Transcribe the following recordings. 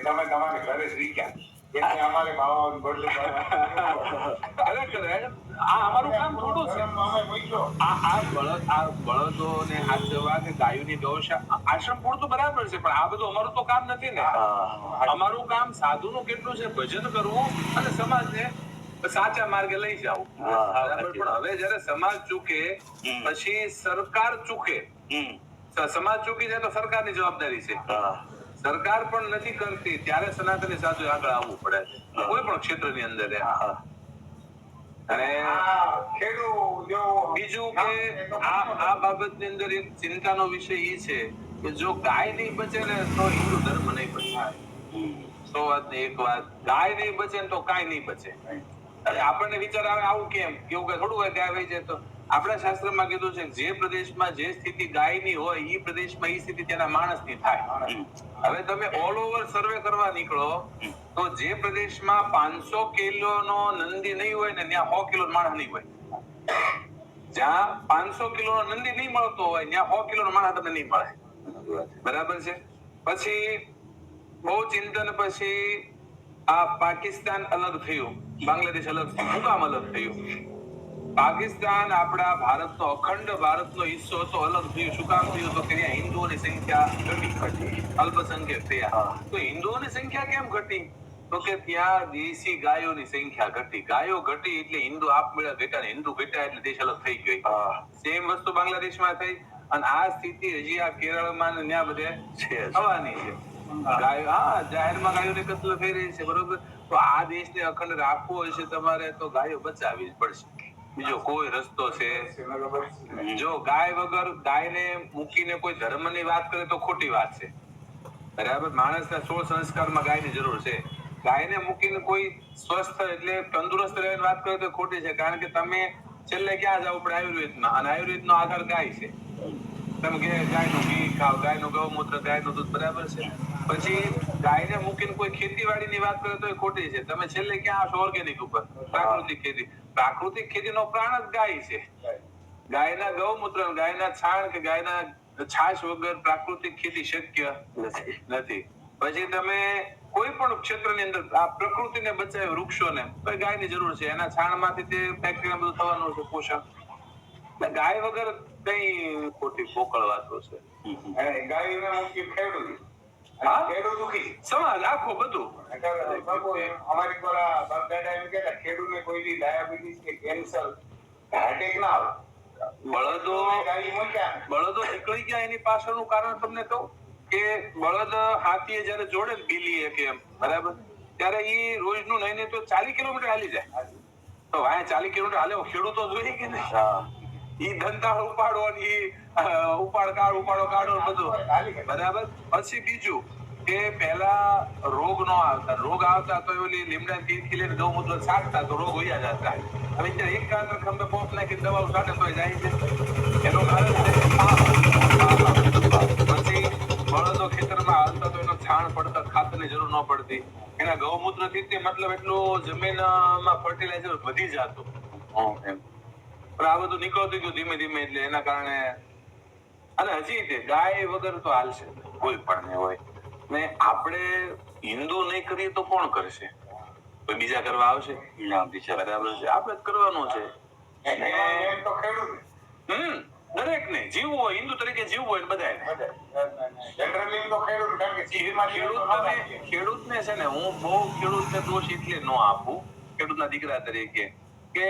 તમે તમારે ઘરે જ રીક્યા એટલે અમારે બાવા બદલે આ અમારું કામ થોડું છે. આ બળદો ને હાથવા કે ગાયોની ગૌશાળા આશ્રમ પૂરતું બરાબર છે, પણ આ બધું અમારું તો કામ નથી ને. અમારું કામ સાધુનું કેટલું છે, ભજન કરવું અને સમાજને સાચા માર્ગે લઈ જાવ. પણ હવે જયારે સમાજ ચૂકે પછી સરકાર ચૂકે, સમાજ ચૂકી જાય તો સરકારની જવાબદારી છે. સરકાર પણ નથી કરતી ત્યારે સનાતની સાધુ આગળ આવવું પડે છે, કોઈ પણ ક્ષેત્રની અંદર. અને બીજું કે આ બાબતની અંદર એક ચિંતાનો વિષય એ છે કે જો ગાય નહીં બચે ને તો હિન્દુ ધર્મ નહીં બચે. 100 વાતની એક વાત, ગાય નહીં બચે ને તો કાંઈ નહીં બચે. આપણને વિચાર આવે આવું કેમ, કેવું કે થોડું હોય ગાય વહી જાય તો. આપણા શાસ્ત્રમાં કીધું છે જે પ્રદેશમાં જે સ્થિતિ ગાયની હોય એ પ્રદેશમાં એ સ્થિતિ તેના માણસની થાય. હવે તમે ઓલ ઓવર સર્વે કરવા નીકળો તો જે પ્રદેશમાં 500 કિલોનો નંદી નહીં હોય ને ત્યાં 100 કિલો માણસ નહીં હોય. જ્યાં 500 કિલોનો નંદી નહીં મળતો હોય ત્યાં 100 કિલોનો માણસ તમને નહીં મળે. બરાબર છે. પછી બહુ ચિંતન પછી આ પાકિસ્તાન અલગ થયું, બાંગ્લાદેશ અલગ થયું. શું કામ અલગ થયું? પાકિસ્તાન આપણા ભારતનો અખંડ ભારતનો હિસ્સો હતો, અલગ થયું. શું કામ થયું? તો કે હિન્દુઓની સંખ્યા ઘટી, અલ્પસંખ્યક થયા. તો હિન્દુઓની સંખ્યા કેમ ઘટી? તો કે ત્યાં દેશી ગાયોની સંખ્યા ઘટી. ગાયો ઘટી એટલે હિન્દુ આપમેળે ઘટ્યા, ને હિન્દુ ઘટ્યા એટલે દેશ અલગ થઈ ગયો. સેમ વસ્તુ બાંગ્લાદેશમાં થઈ, અને આ સ્થિતિ હજી આ કેરળમાં ને ત્યાં બધે થવાની છે. ગાયો જાહેરમાં ગાયોને કત્લ થઈ રહી છે, બરોબર. તો આ દેશને અખંડ રાખવો હશે તમારે તો ગાયો બચાવવી જ પડશે, બીજો કોઈ રસ્તો છે? જો ગાય વગર, ગાયને મૂકીને કોઈ ધર્મની વાત કરે તો ખોટી વાત છે, બરાબર. માણસના 16 સંસ્કારમાં ગાયની જરૂર છે. ગાયને મૂકીને કોઈ સ્વસ્થ એટલે તંદુરસ્ત રહેવાની વાત કરે તો ખોટી છે, કારણ કે તમે છેલ્લે ક્યાં જાવ પડે? આયુર્વેદમાં, અને આયુર્વેદનો આધાર ગાય છે. તમે કે ગાયનું ઘી ખાવ, ગાયનું ગૌમૂત્ર, ગાયનું દૂધ, બરાબર છે. પછી ગાયને મૂકીને કોઈ ખેતીવાડીની વાત કરે તો એ ખોટી છે. તમે છેલ્લે ક્યાં આવશો? ઓર્ગેનિક ઉપર, પ્રાકૃતિક ખેતી. પ્રાકૃતિક ખેતીનો પ્રાણ જ ગાય છે. ગાયના ગૌમૂત્ર, ગાયના છાણ કે ગાયના છાશ વગર પ્રાકૃતિક ખેતી શક્ય નથી. પછી તમે કોઈ પણ ક્ષેત્રની અંદર આ પ્રકૃતિને બચાવે, વૃક્ષોને, તો ગાયની જરૂર છે. એના છાણમાંથી તે ફેક્ટરીમાં બધું થવાનું છે, પોષણ. ગાય વગર કઈ ખોટી પોકળ વાતો છે. ગાયને મૂકી ખેડૂત સમાજ આખો બધું. અમારી પર દાદા એમ કે ખેડૂતને કોઈ દી ડાયાબિટીસ કે કેન્સર, હાર્ટ એટેક ના આવે. બળદો નીકળી ગયા એની પાછળનું કારણ તમને કહું કે બળદ હાથીએ જયારે જોડે ને બિલીએ કે એમ, બરાબર, ત્યારે એ રોજનું નહીં તો 40 કિલોમીટર હાલી જાય. તો વાય 40 કિલોમીટર હાલે ખેડૂતો જોઈએ કે નહીં? ઈ ધંધા ઉપાડો ને ઈ ઉપાડો કાઢો બધું, બરાબર. પછી બીજું કે પહેલા રોગ નો આવતા, રોગ આવતા તો ઓલી લીમડા તીરથી લઈને ગૌમૂત્ર છાંટતા તો રોગ હોયા જતા. હવે જ્યારે એક કાંતર ખંભે પોપ નાખી દવાઓ છાંટે તો જાય છે. એનું કારણ પછી બળદો ખેતરમાં હાલતા તો એનો છાણ પડતા, ખાતરની જરૂર ન પડતી. એના ગૌમૂત્ર થી મતલબ એટલું જમીનમાં ફર્ટિલાઇઝર વધી જતું એમ. પણ આ બધું નીકળતું ગયું ધીમે ધીમે, એટલે એના કારણે. અને હજી તે ગાય વગર તો હાલશે કોઈ પણ ને હોય ને. આપણે હિન્દુ નહીં કરીએ તો કોણ કરશે? કોઈ બીજા કરવા આવશે? બરાબર છે, આપણે જ કરવાનું છે. દરેક ને જીવવું હોય, હિન્દુ તરીકે જીવવું હોય બધાને. ખેડૂતને છે ને, હું બહુ ખેડૂતને દોષ એટલે ન આપું ખેડૂતના દીકરા તરીકે, કે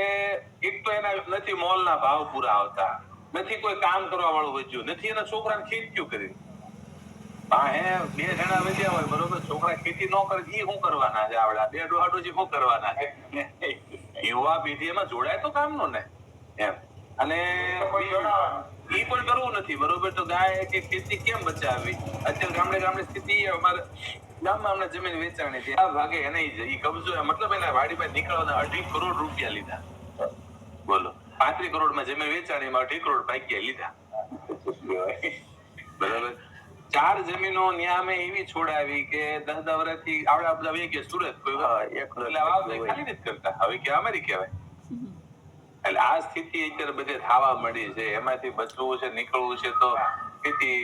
એક તો એના નથી મોલના ભાવ પૂરા આવતા, નથી કોઈ કામ કરવા વાળું વધ્યું, નથી એના છોકરાને ખેતી કરી. બે જણા વધ્યા હોય, બરોબર, છોકરા ખેતી ન કરે એ શું કરવાના છે? આવડા બે ડોહાડોજી શું કરવાના છે? યુવા પેઢી એમાં જોડાય તો કામનું ને એમ. અને ઈ પણ કરવું નથી, બરોબર. તો ગાય કે ખેતી કેમ બચાવવી? અત્યારે ગામડે સ્થિતિ અમારે ગામમાં હમણાં જમીન વેચાણી છે, આ ભાગે એને ઈ કબજો, મતલબ એના વાડીમાં નીકળવાના 2.5 કરોડ રૂપિયા લીધા. બોલો, 35 કરોડમાં જમીન વેચાણી, 2.5 કરોડ ભાગ્યા લીધા, બરાબર. 4 જમીનો ન્યા અમે એવી છોડાવી કે 10 વર્ષથી આવડા બધા વે કે સુરત કોઈ એટલે ખાલી નથી કરતા. હવે કે અમારી કહેવાય. એટલે આ સ્થિતિ અત્યારે બધે થવા મળી છે. એમાંથી બચવું છે, નીકળવું છે તો ખેતી